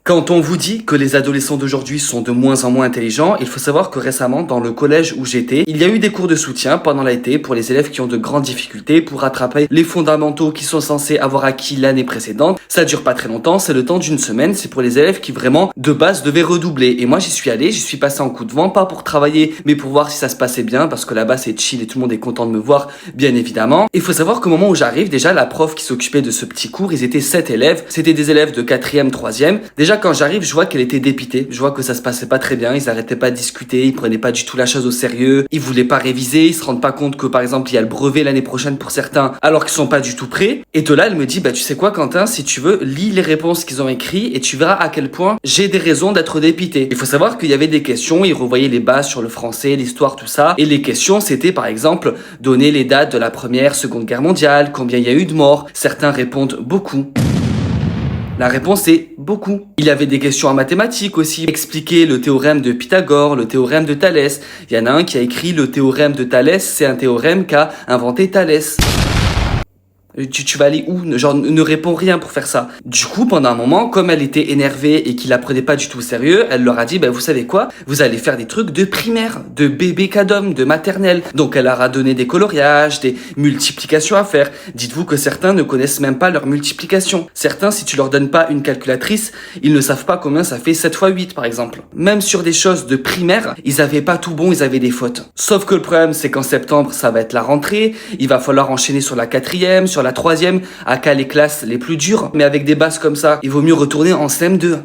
Quand on vous dit que les adolescents d'aujourd'hui sont de moins en moins intelligents, il faut savoir que récemment, dans le collège où j'étais, il y a eu des cours de soutien pendant l'été pour les élèves qui ont de grandes difficultés pour rattraper les fondamentaux qui sont censés avoir acquis l'année précédente. Ça dure pas très longtemps, c'est le temps d'une semaine, c'est pour les élèves qui vraiment, de base, devaient redoubler. Et moi, j'y suis allé, j'y suis passé en coup de vent, pas pour travailler, mais pour voir si ça se passait bien, parce que là-bas, c'est chill et tout le monde est content de me voir, bien évidemment. Il faut savoir qu'au moment où j'arrive, déjà, la prof qui s'occupait de ce petit cours, ils étaient 7 élèves, c'était des élèves de 4e, 3e. Déjà, quand j'arrive, je vois qu'elle était dépitée. Je vois que ça se passait pas très bien. Ils arrêtaient pas de discuter. Ils prenaient pas du tout la chose au sérieux. Ils voulaient pas réviser. Ils se rendent pas compte que, par exemple, il y a le brevet l'année prochaine pour certains, alors qu'ils sont pas du tout prêts. Et de là, elle me dit, tu sais quoi, Quentin, si tu veux, lis les réponses qu'ils ont écrites et tu verras à quel point j'ai des raisons d'être dépité. Il faut savoir qu'il y avait des questions. Ils revoyaient les bases sur le français, l'histoire, tout ça. Et les questions, c'était, par exemple, donner les dates de la première, seconde guerre mondiale, combien il y a eu de morts. Certains répondent beaucoup. La réponse est beaucoup. Il y avait des questions en mathématiques aussi. Expliquer le théorème de Pythagore, le théorème de Thalès. Il y en a un qui a écrit le théorème de Thalès, c'est un théorème qu'a inventé Thalès. Tu vas aller où? Genre, ne réponds rien pour faire ça. Du coup, pendant un moment, comme elle était énervée et qu'il la prenait pas du tout au sérieux, elle leur a dit, vous savez quoi? Vous allez faire des trucs de primaire, de bébé cadom, de maternelle. Donc, elle leur a donné des coloriages, des multiplications à faire. Dites-vous que certains ne connaissent même pas leur multiplication. Certains, si tu leur donnes pas une calculatrice, ils ne savent pas combien ça fait 7 fois 8, par exemple. Même sur des choses de primaire, ils avaient pas tout bon, ils avaient des fautes. Sauf que le problème, c'est qu'en septembre, ça va être la rentrée. Il va falloir enchaîner sur la 4e, sur la 3e, à cas les classes les plus dures. Mais avec des bases comme ça, il vaut mieux retourner en CM2.